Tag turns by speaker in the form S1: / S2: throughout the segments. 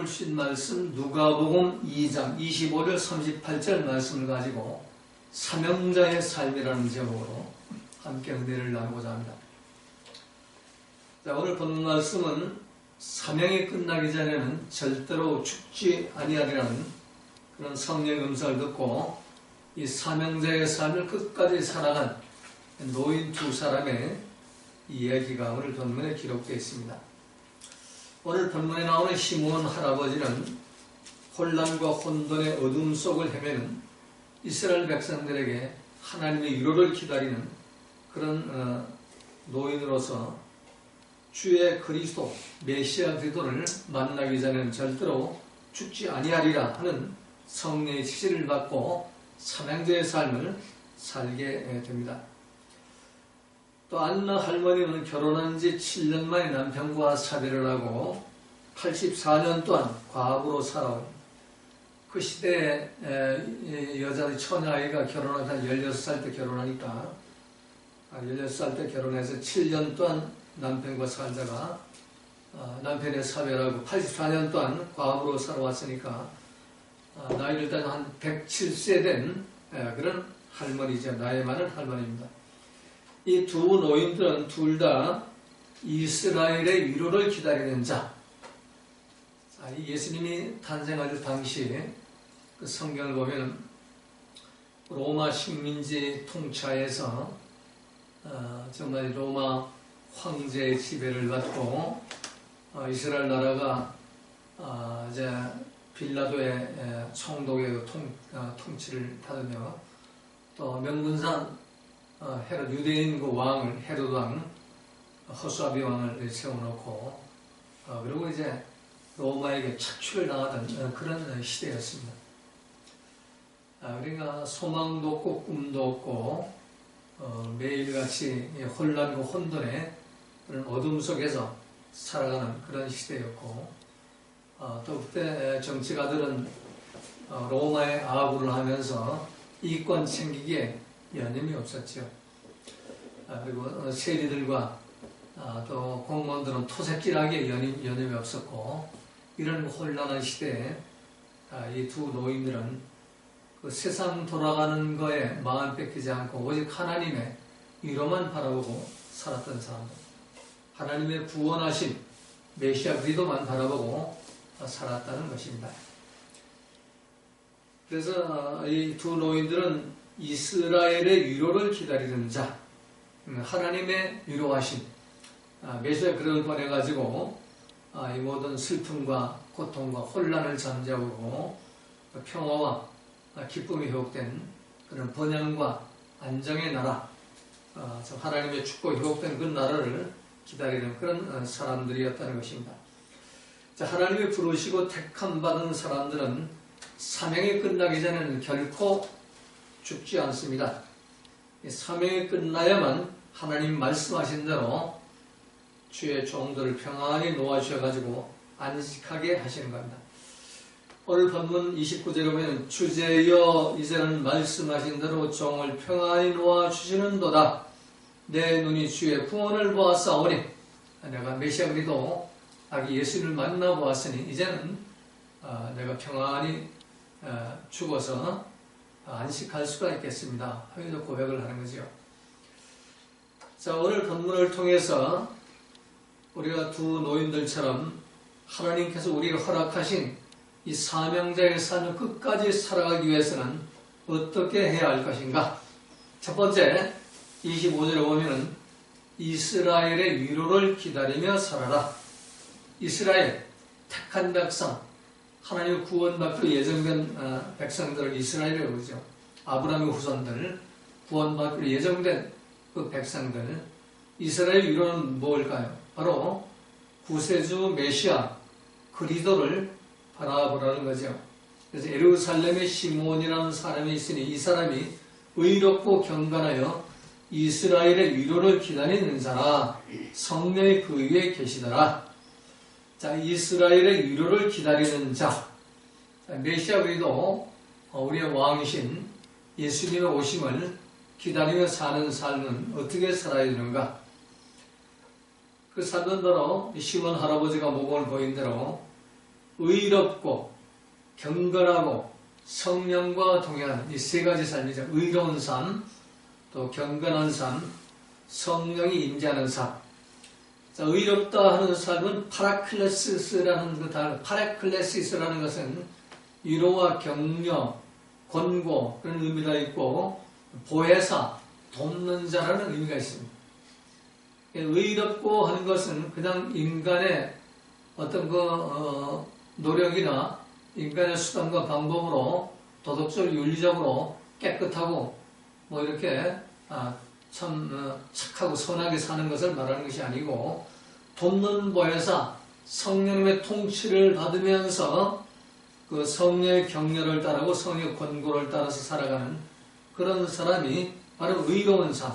S1: 볼 수 있는 말씀 누가복음 2장 25절 38절 말씀을 가지고 사명자의 삶이라는 제목으로 함께 은혜를 나누고자 합니다. 자, 오늘 본문 말씀은 사명이 끝나기 전에는 절대로 죽지 아니하리라는 그런 성령의 음성을 듣고 이 사명자의 삶을 끝까지 살아간 노인 두 사람의 이야기가 오늘 본문에 기록되어 있습니다. 오늘 본문에 나오는 시므온 할아버지는 혼란과 혼돈의 어둠 속을 헤매는 이스라엘 백성들에게 하나님의 위로를 기다리는 그런 노인으로서 주의 그리스도 메시아 그리스도를 만나기 전에는 절대로 죽지 아니하리라 하는 성령의 지시를 받고 사명자의 삶을 살게 됩니다. 또 안나 할머니는 결혼한 지 7년 만에 남편과 사별을 하고 84년 동안 과부로 살아온 그 시대에 여자의 처녀아이가 결혼하다 16살 때 결혼하니까 16살 때 결혼해서 7년 동안 남편과 살다가 남편의 사별하고 84년 동안 과부로 살아왔으니까 나이를 따져 한 107세 된 그런 할머니죠. 나이 많은 할머니입니다. 이 두 노인들은 둘 다 이스라엘의 위로를 기다리는 자. 예수님이 탄생하실 당시 그 성경을 보면 로마 식민지 통치하에서 정말 로마 황제의 지배를 받고 이스라엘 나라가 이제 빌라도의 총독의 통치를 받으며 또 명분상 헤롯 유대인 그 왕을 헤롯 왕 허수아비 왕을 세워놓고 그리고 이제 로마에게 착취를 당하던 그런 시대였습니다. 그러니까 소망도 없고 꿈도 없고 매일같이 혼란과 혼돈의 그런 어둠 속에서 살아가는 그런 시대였고 또 그때 정치가들은 로마의 아부를 하면서 이권 챙기기에 여념이 없었죠. 그리고 세리들과 또 공무원들은 토색질하기에 여념이 없었고 이런 혼란한 시대에 이 두 노인들은 그 세상 돌아가는 거에 마음 뺏기지 않고 오직 하나님의 위로만 바라보고 살았던 사람들, 하나님의 구원하신 메시아 그리스도만 바라보고 살았다는 것입니다. 그래서 이 두 노인들은 이스라엘의 위로를 기다리는 자, 하나님의 위로하신 메시아 그리스도를 보내가지고 이 모든 슬픔과 고통과 혼란을 잠재우고 평화와 기쁨이 회복된 그런 번영과 안정의 나라, 하나님의 축복이 회복된 그 나라를 기다리는 그런 사람들이었다는 것입니다. 자, 하나님이 부르시고 택함 받은 사람들은 사명이 끝나기 전에는 결코 죽지 않습니다. 사명이 끝나야만 하나님 말씀하신 대로 주의 종들을 평안히 놓아주셔가지고 안식하게 하시는 겁니다. 오늘 본문 29절에 보면 주제여 이제는 말씀하신 대로 종을 평안히 놓아주시는도다. 내 눈이 주의 구원을 보았사오니 내가 메시아 그리스도 아기 예수를 만나보았으니 이제는 내가 평안히 죽어서 안식할 수가 있겠습니다. 하면서 고백을 하는 거죠. 자, 오늘 본문을 통해서 우리가 두 노인들처럼 하나님께서 우리가 허락하신 이 사명자의 삶을 끝까지 살아가기 위해서는 어떻게 해야 할 것인가? 첫 번째, 25절에 보면은 이스라엘의 위로를 기다리며 살아라. 이스라엘, 택한 백성, 하나님의 구원받기로 예정된 백성들을 이스라엘이라고 그러죠. 아브라함의 후손들, 구원받기로 예정된 그 백성들. 이스라엘 위로는 뭘까요? 바로 구세주 메시아 그리스도를 바라보라는 거죠. 그래서 예루살렘에 시므온이라는 사람이 있으니 이 사람이 의롭고 경건하여 이스라엘의 위로를 기다리는 자라. 성령이 그 위에 계시더라. 자, 이스라엘의 위로를 기다리는 자, 메시아 그리스도 우리의 왕이신 예수님의 오심을 기다리며 사는 삶은 어떻게 살아야 되는가? 그 삶은 바로 시므온 할아버지가 모범을 보인 대로 의롭고 경건하고 성령과 동행하는 이 세 가지 삶이죠. 의로운 삶, 또 경건한 삶, 성령이 임재하는 삶. 자, 의롭다 하는 삶은 파라클레시스라는 그 단어, 파라클레시스라는 것은 위로와 격려, 권고 그런 의미가 있고 보혜사, 돕는 자라는 의미가 있습니다. 의롭고 하는 것은 그냥 인간의 어떤 노력이나 인간의 수단과 방법으로 도덕적으로 윤리적으로 깨끗하고 뭐 이렇게 참 착하고 선하게 사는 것을 말하는 것이 아니고 돕는 보혜사, 성령의 통치를 받으면서 그 성령의 격려를 따르고 성령의 권고를 따라서 살아가는 그런 사람이 바로 의로운 삶,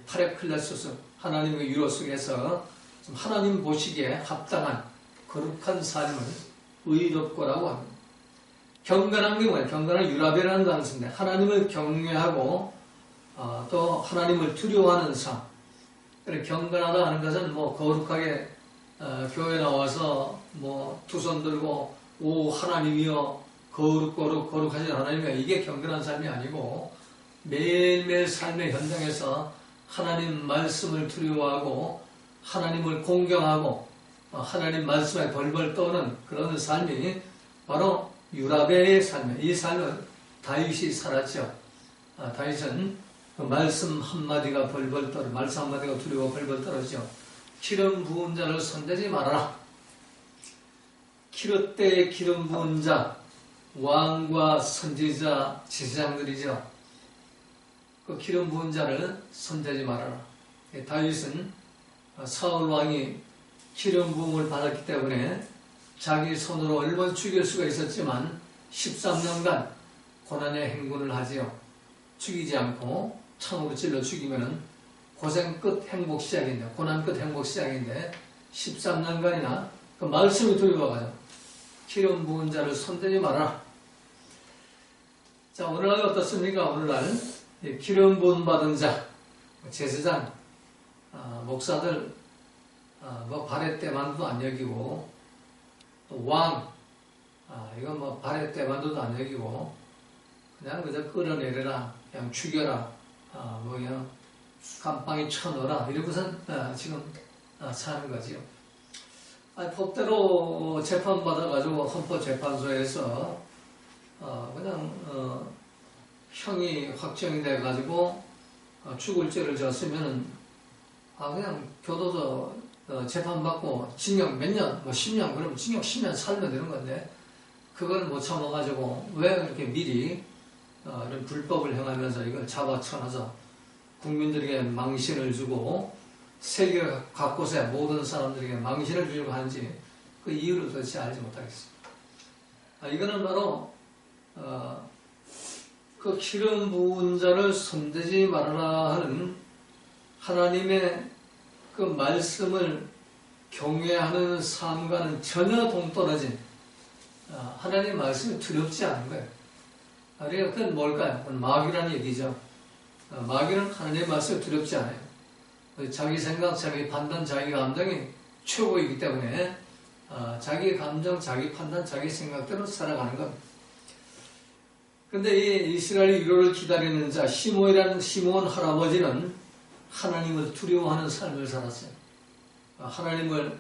S1: 파레클레소스, 하나님의 위로 속에서 하나님 보시기에 합당한 거룩한 삶을 의롭고라고 합니다. 경건한 게 뭐예요? 경건은 유라베라는 단어인데 하나님을 경외하고 또 하나님을 두려워하는 삶. 경건하다 하는 것은 뭐 거룩하게 교회 나와서 뭐 두 손 들고 오 하나님이여 거룩하신 하나님이여, 이게 경건한 삶이 아니고 매일매일 삶의 현장에서 하나님 말씀을 두려워하고 하나님을 공경하고 하나님 말씀에 벌벌 떠는 그런 삶이 바로 유라베의 삶이에요. 이 삶은 다윗이 살았죠. 다윗은 그 말씀 한마디가 벌벌 떨어, 말씀 한마디가 두려워 벌벌 떨어지죠. 기름 부은 자를 손대지 말아라. 기름때에 기름 부은 자, 왕과 선지자, 제사장들이죠. 그 기름 부은 자를 손대지 말아라. 다윗은 사울 왕이 기름 부음을 받았기 때문에 자기 손으로 얼마나 죽일 수가 있었지만 13년간 고난의 행군을 하지요. 죽이지 않고 창으로 찔러 죽이면은 고생 끝 행복 시작인데, 고난 끝 행복 시작인데 13년간이나 그 말씀이 두려워가지고 기름 부은 자를 손대지 마라. 자, 오늘날 어떻습니까? 오늘날 기름 부음 받은 자, 제사장, 목사들 뭐 발의 때만도 안 여기고, 또 왕, 이건 뭐 발의 때만도 안 여기고 그냥 그저 끌어내려라, 그냥 죽여라, 뭐 그냥 감방에 쳐넣어라, 이러고선 지금 사는 거지요. 법대로 재판받아가지고 헌법재판소에서 그냥 형이 확정이 돼가지고 죽을 죄를 졌으면은 그냥 교도소 재판받고 징역 몇 년, 뭐 10년, 그러면 징역 10년 살면 되는 건데 그걸 못 참아가지고 왜 그렇게 미리 이런 불법을 행하면서 이걸 잡아쳐놔서 국민들에게 망신을 주고 세계 곳곳에 모든 사람들에게 망신을 주려고 하는지 그 이유를 도대체 알지 못하겠습니다. 이거는 바로 그 기름 부은 자를 손대지 말아라 하는 하나님의 그 말씀을 경외하는 삶과는 전혀 동떨어진 하나님의 말씀이 두렵지 않은 거예요. 그러니까 그건 뭘까요? 마귀라는 얘기죠. 마귀는 하나님의 말씀이 두렵지 않아요. 자기 생각, 자기 판단, 자기 감정이 최고이기 때문에 자기 감정, 자기 판단, 자기 생각대로 살아가는 겁니다. 근데 이 이스라엘 위로를 기다리는 자 시몬 할아버지는 하나님을 두려워하는 삶을 살았어요. 하나님을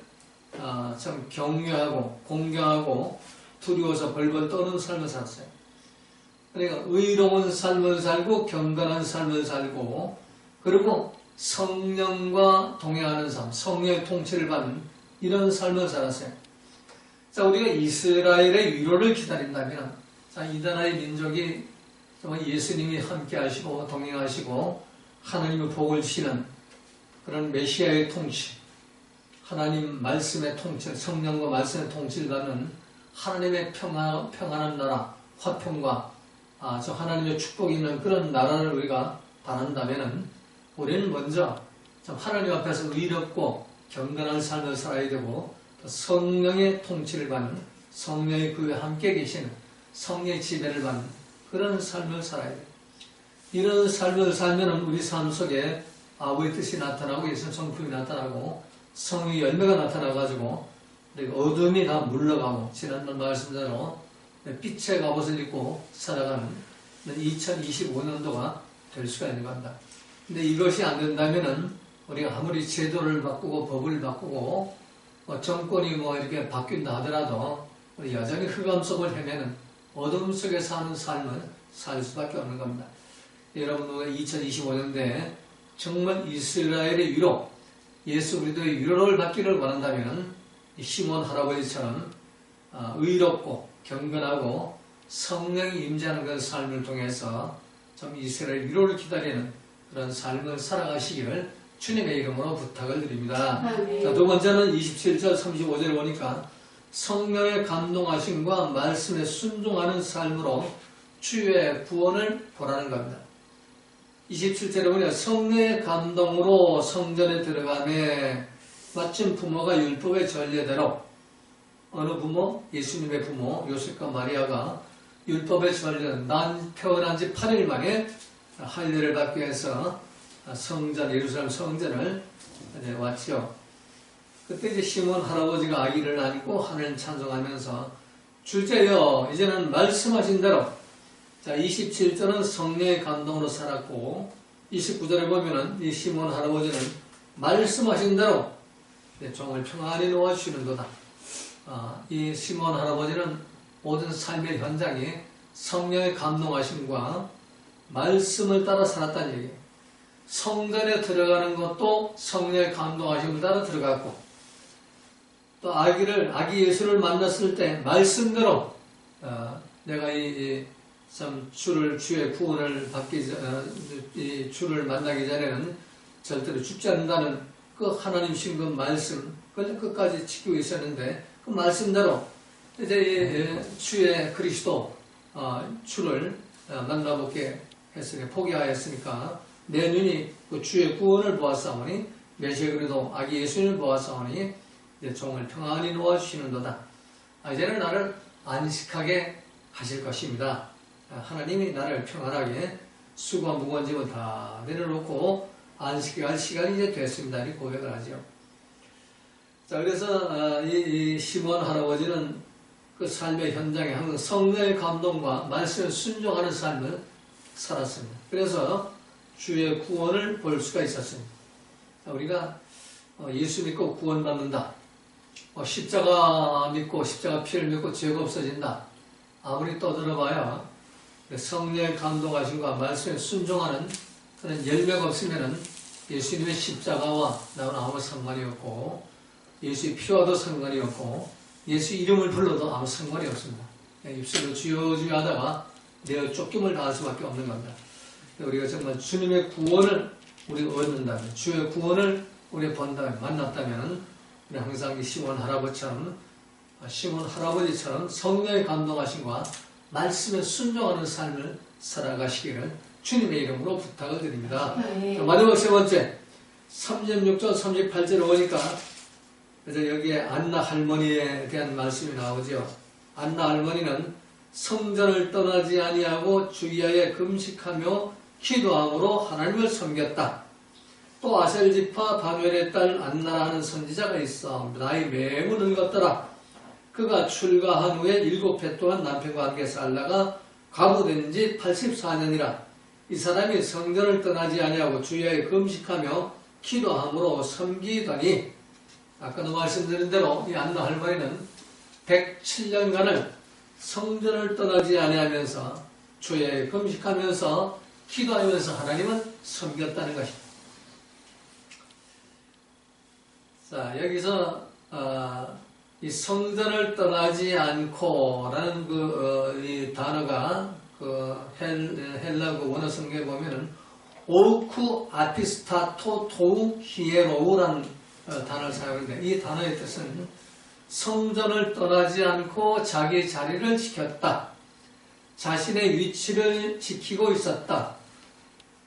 S1: 참 경외하고 공경하고 두려워서 벌벌 떠는 삶을 살았어요. 그러니까 의로운 삶을 살고 경건한 삶을 살고 그리고 성령과 동행하는 삶, 성령의 통치를 받는 이런 삶을 살았어요. 자, 우리가 이스라엘의 위로를 기다린다면, 자, 이 나라의 민족이 정말 예수님이 함께 하시고 동행하시고 하나님의 복을 주시는 그런 메시아의 통치, 하나님 말씀의 통치, 성령과 말씀의 통치를 받는 하나님의 평안한 나라, 화평과 저 하나님의 축복이 있는 그런 나라를 우리가 바란다면은 우리는 먼저 참 하나님 앞에서 의롭고 경건한 삶을 살아야 되고 또 성령의 통치를 받는, 성령의 그 함께 계시는 성령의 지배를 받는 그런 삶을 살아야 돼요. 이런 삶을 살면 우리 삶 속에 아버지의 뜻이 나타나고 예수님 성품이 나타나고 성의 열매가 나타나가지고 그리고 어둠이 다 물러가고 지난번 말씀대로 빛의 갑옷을 입고 살아가는 2025년도가 될 수가 있는 겁니다. 근데 이것이 안 된다면은 우리가 아무리 제도를 바꾸고 법을 바꾸고 정권이 이렇게 바뀐다 하더라도 우리 여전히 흑암 속을 헤매는 어둠 속에 사는 삶을 살 수밖에 없는 겁니다. 여러분, 우리가 2025년도에 정말 이스라엘의 위로, 예수 그리스도의 위로를 받기를 원한다면 시몬 할아버지처럼 의롭고 경건하고 성령이 임재하는 그런 삶을 통해서 좀 이스라엘 위로를 기다리는 그런 삶을 살아가시기를 주님의 이름으로 부탁을 드립니다. 자, 두 번째는 27절 35절에 보니까 성령의 감동하심과 말씀에 순종하는 삶으로 주의 구원을 보라는 겁니다. 27절에 보니까 성령의 감동으로 성전에 들어가매 마침 부모가 율법의 전례대로, 어느 부모? 예수님의 부모 요셉과 마리아가 율법의 전례, 태어난 지 8일 만에 할례를 받기 위해서 예루살렘 성전을 왔죠. 그때 이제 시몬 할아버지가 아기를 안고 하늘을 찬송하면서 주제여 이제는 말씀하신 대로, 자 27절은 성령의 감동으로 살았고 29절에 보면은 이 시몬 할아버지는 말씀하신 대로 종을 평안히 놓아주시는도다. 이 시몬 할아버지는 모든 삶의 현장이 성령의 감동하심과 말씀을 따라 살았다는 얘기예요. 성전에 들어가는 것도 성령의 감동하심을 따라 들어갔고, 또 아기 예수를 만났을 때 말씀대로 내가 주의 구원을 이 주를 만나기 전에는 절대로 죽지 않는다는 그 하나님 신 그 말씀, 그걸 끝까지 지키고 있었는데 그 말씀대로 이제 주의 그리스도 주를 만나보게 했으니 포기하였으니까 내 눈이 그 주의 구원을 보았사오니 메시아 그리스도 아기 예수님을 보았사오니 내 종을 평안히 놓아주시는도다. 이제는 나를 안식하게 하실 것입니다. 하나님이 나를 평안하게 수고와 무거운 짐을 다 내려놓고 안식해 할 시간이 이제 됐습니다. 이렇게 고백을 하죠. 자, 그래서 이 시몬 할아버지는 그 삶의 현장에 항상 성령의 감동과 말씀에 순종하는 삶을 살았습니다. 그래서 주의 구원을 볼 수가 있었습니다. 자, 우리가 예수 믿고 구원받는다. 십자가 믿고 십자가 피를 믿고 죄가 없어진다. 아무리 떠들어봐야 성령의 감동하심과 말씀에 순종하는 그런 열매가 없으면은 예수님의 십자가와 나는 아무 상관이 없고 예수의 피와도 상관이 없고 예수 이름을 불러도 아무 상관이 없습니다. 입술로 주여 주여 하다가 내어 쫓김을 당할 수밖에 없는 겁니다. 우리가 정말 주님의 구원을 우리가 얻는다면, 주의 구원을 우리가 본다면, 만났다면 우리 항상 이 시몬 할아버지처럼 성령의 감동하심과 말씀에 순종하는 삶을 살아가시기를 주님의 이름으로 부탁을 드립니다. 네. 마지막 세 번째 36절 38절에 오니까 그래서 여기에 안나 할머니에 대한 말씀이 나오죠. 안나 할머니는 성전을 떠나지 아니하고 주야에 금식하며 기도함으로 하나님을 섬겼다. 또 아셀지파 바누엘의 딸 안나라는 선지자가 있어 나이 매우 늙었더라. 그가 출가한 후에 7해 동안 남편과 함께 살다가 과부된 지 84년이라. 이 사람이 성전을 떠나지 아니하고 주야에 금식하며 기도함으로 섬기더니, 아까도 말씀드린 대로 이 안나 할머니는 107년간을 성전을 떠나지 아니하면서 주야에 금식하면서 기도하면서 하나님을 섬겼다는 것입니다. 자, 여기서 이 성전을 떠나지 않고라는 이 단어가 헬라 원어 성경에 보면은 오쿠 아피스타토 토우 히에로우라는 단어를 사용하는데, 이 단어의 뜻은 성전을 떠나지 않고 자기 자리를 지켰다. 자신의 위치를 지키고 있었다.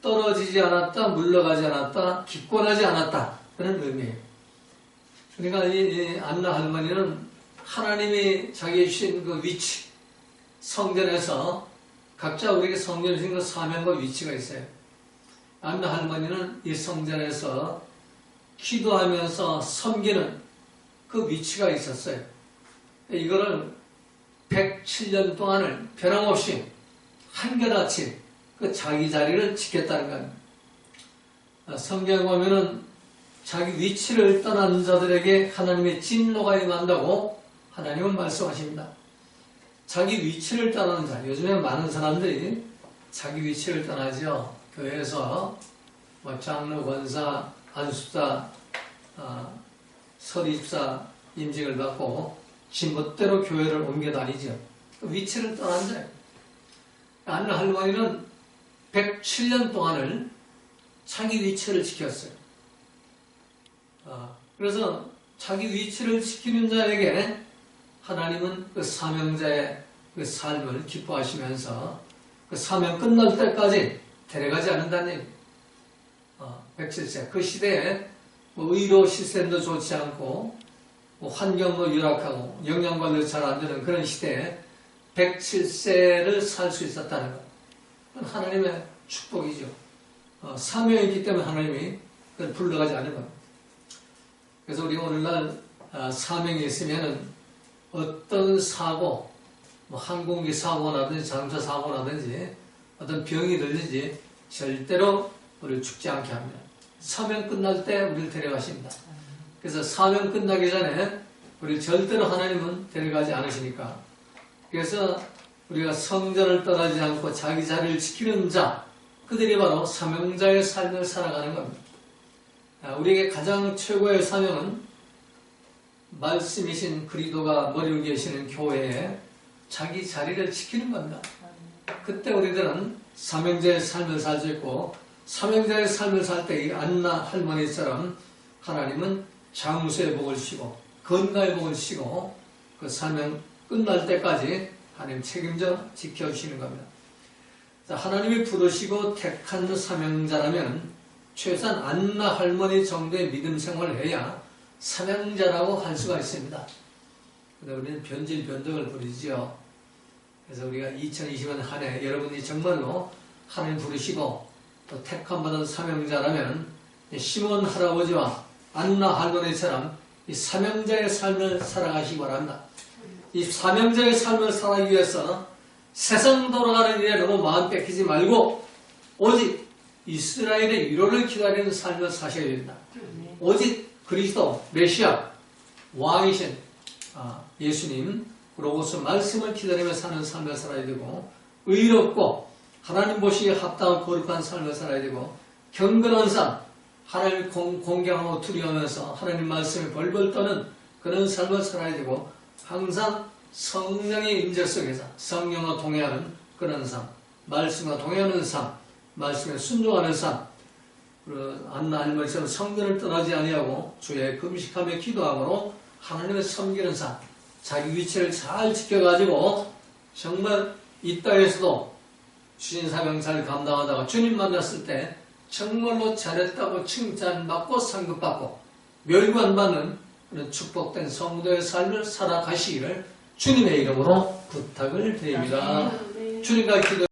S1: 떨어지지 않았다. 물러가지 않았다. 기권하지 않았다. 그런 의미예요. 그러니까 이 안나 할머니는 하나님이 자기의 주신 그 위치, 성전에서 각자 우리에게 성전에 주신 그 사명과 위치가 있어요. 안나 할머니는 이 성전에서 기도하면서 섬기는 그 위치가 있었어요. 이거를 107년 동안을 변함없이 한결같이 그 자기 자리를 지켰다는 겁니다. 성경에 보면은 자기 위치를 떠난 자들에게 하나님의 진노가 임한다고 하나님은 말씀하십니다. 자기 위치를 떠나는 자, 요즘에 많은 사람들이 자기 위치를 떠나죠. 교회에서 뭐 장로, 권사, 안수사, 서리집사 임직을 받고 지멋대로 교회를 옮겨 다니죠. 위치를 떠난 자예요. 안나 할머니는 107년 동안을 자기 위치를 지켰어요. 그래서 자기 위치를 지키는 자에게 하나님은 그 사명자의 그 삶을 기뻐하시면서 그 사명 끝날 때까지 데려가지 않는다는 얘기예요. 107세. 그 시대에 뭐 의료 시스템도 좋지 않고 뭐 환경도 열악하고 영양관리도 잘 안 되는 그런 시대에 107세를 살 수 있었다는 것. 그건 하나님의 축복이죠. 사명이 있기 때문에 하나님이 그걸 불러가지 않는 겁니다. 그래서 우리 오늘날 사명이 있으면은 어떤 사고, 뭐 항공기 사고라든지 자동차 사고라든지 어떤 병이 들든지 절대로 우리를 죽지 않게 합니다. 사명 끝날 때 우리를 데려가십니다. 그래서 사명 끝나기 전에 우리를 절대로 하나님은 데려가지 않으시니까. 그래서 우리가 성전을 떠나지 않고 자기 자리를 지키는 자, 그들이 바로 사명자의 삶을 살아가는 겁니다. 우리에게 가장 최고의 사명은 말씀이신 그리스도가 머리 위에 계시는 교회에 자기 자리를 지키는 겁니다. 그때 우리들은 사명자의 삶을 살 수 있고, 사명자의 삶을 살 때 이 안나 할머니처럼 하나님은 장수의 복을 주시고 건강의 복을 주시고 그 사명 끝날 때까지 하나님 책임져 지켜주시는 겁니다. 하나님이 부르시고 택한 사명자라면 최소한 안나 할머니 정도의 믿음 생활을 해야 사명자라고 할 수가 있습니다. 근데 우리는 변질 변덕을 부리죠. 그래서 우리가 2020년 한 해 여러분이 정말로 하나님 부르시고 또 택함받은 사명자라면 시몬 할아버지와 안나 할머니처럼 이 사명자의 삶을 살아가시기 바랍니다. 이 사명자의 삶을 살아가기 위해서 세상 돌아가는 일에 너무 마음 뺏기지 말고 오직 이스라엘의 위로를 기다리는 삶을 사셔야 됩니다. 오직 그리스도 메시아 왕이신 예수님 로고스 말씀을 기다리며 사는 삶을 살아야 되고, 의롭고 하나님 보시기에 합당한 거룩한 삶을 살아야 되고, 경건한 삶, 하나님을 공경하고 두려워하면서 하나님 말씀에 벌벌 떠는 그런 삶을 살아야 되고, 항상 성령의 임재 속에서 성령과 동행하는 그런 삶, 말씀과 동행하는 삶, 말씀에 순종하는 삶, 안나 할머니처럼 성전을 떠나지 아니하고 주의 금식하며 기도함으로 하나님을 섬기는 삶, 자기 위치를 잘 지켜가지고 정말 이 땅에서도 주신 사명 잘 감당하다가 주님 만났을 때 정말로 잘했다고 칭찬받고 상급받고 멸관받는 그런 축복된 성도의 삶을 살아가시기를 주님의 이름으로 부탁을 드립니다. 주님과 기도